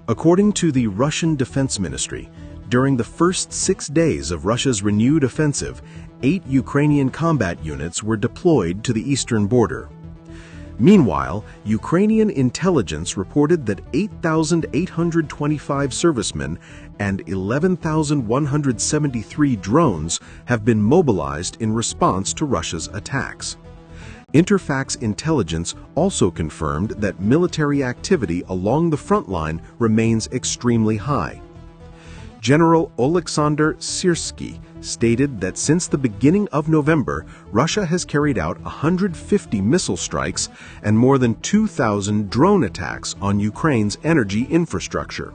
According to the Russian Defense Ministry, during the first 6 days of Russia's renewed offensive, 8 Ukrainian combat units were deployed to the eastern border. Meanwhile, Ukrainian intelligence reported that 8,825 servicemen and 11,173 drones have been mobilized in response to Russia's attacks. Interfax intelligence also confirmed that military activity along the front line remains extremely high. General Oleksandr Syrsky stated that since the beginning of November, Russia has carried out 150 missile strikes and more than 2,000 drone attacks on Ukraine's energy infrastructure.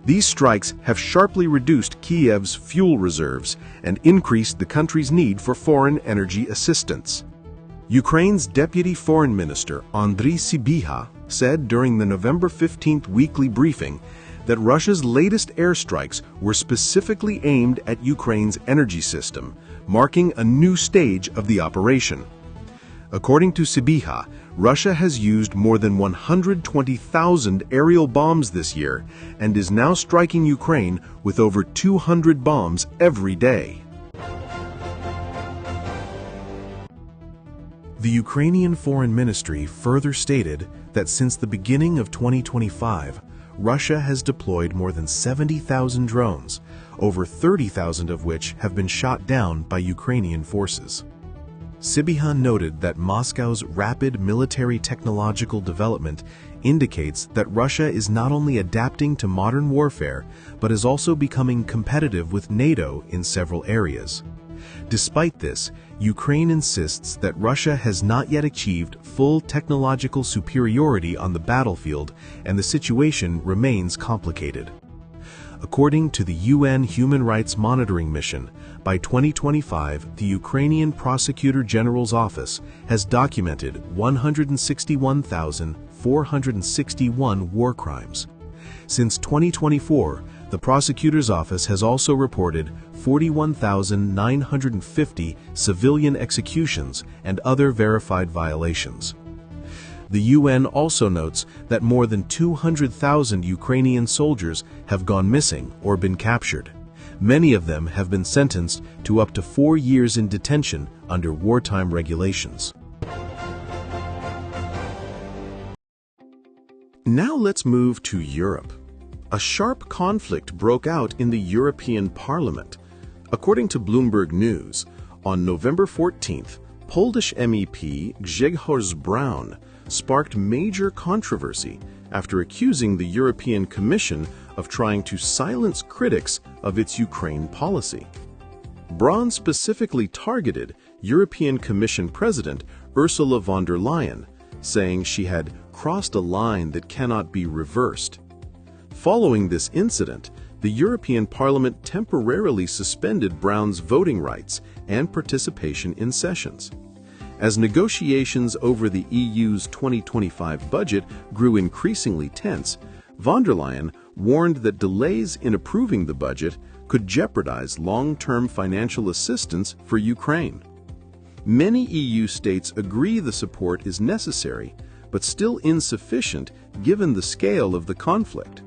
These strikes have sharply reduced Kiev's fuel reserves and increased the country's need for foreign energy assistance. Ukraine's Deputy Foreign Minister Andriy Sybiha said during the November 15th weekly briefing that Russia's latest airstrikes were specifically aimed at Ukraine's energy system, marking a new stage of the operation. According to Sybiha, Russia has used more than 120,000 aerial bombs this year and is now striking Ukraine with over 200 bombs every day. The Ukrainian Foreign Ministry further stated that since the beginning of 2025, Russia has deployed more than 70,000 drones, over 30,000 of which have been shot down by Ukrainian forces. Sybiha noted that Moscow's rapid military technological development indicates that Russia is not only adapting to modern warfare, but is also becoming competitive with NATO in several areas. Despite this, Ukraine insists that Russia has not yet achieved full technological superiority on the battlefield, and the situation remains complicated. According to the UN Human Rights Monitoring Mission, by 2025, the Ukrainian Prosecutor General's Office has documented 161,461 war crimes. Since 2024, the Prosecutor's Office has also reported 41,950 civilian executions and other verified violations. The UN also notes that more than 200,000 Ukrainian soldiers have gone missing or been captured. Many of them have been sentenced to up to 4 years in detention under wartime regulations. Now let's move to Europe. A sharp conflict broke out in the European Parliament. According to Bloomberg News, on November 14th, Polish MEP Grzegorz Braun sparked major controversy after accusing the European Commission of trying to silence critics of its Ukraine policy. Braun specifically targeted European Commission President Ursula von der Leyen, saying she had crossed a line that cannot be reversed. Following this incident, the European Parliament temporarily suspended Braun's voting rights and participation in sessions. As negotiations over the EU's 2025 budget grew increasingly tense, von der Leyen warned that delays in approving the budget could jeopardize long-term financial assistance for Ukraine. Many EU states agree the support is necessary, but still insufficient given the scale of the conflict.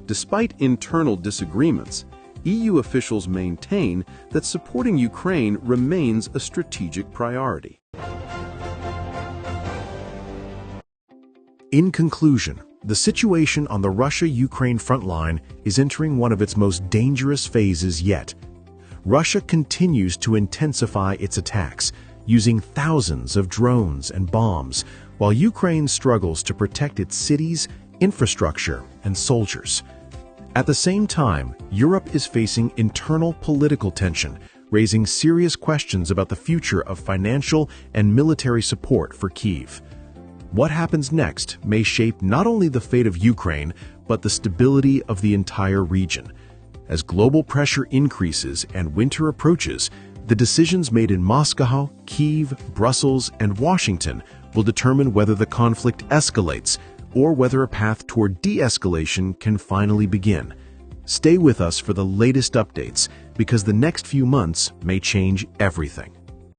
Despite internal disagreements, EU officials maintain that supporting Ukraine remains a strategic priority. In conclusion, the situation on the Russia-Ukraine front line is entering one of its most dangerous phases yet. Russia continues to intensify its attacks, using thousands of drones and bombs, while Ukraine struggles to protect its cities, infrastructure, and soldiers. At the same time, Europe is facing internal political tension, raising serious questions about the future of financial and military support for Kyiv. What happens next may shape not only the fate of Ukraine, but the stability of the entire region. As global pressure increases and winter approaches, the decisions made in Moscow, Kyiv, Brussels, and Washington will determine whether the conflict escalates or whether a path toward de-escalation can finally begin. Stay with us for the latest updates, because the next few months may change everything.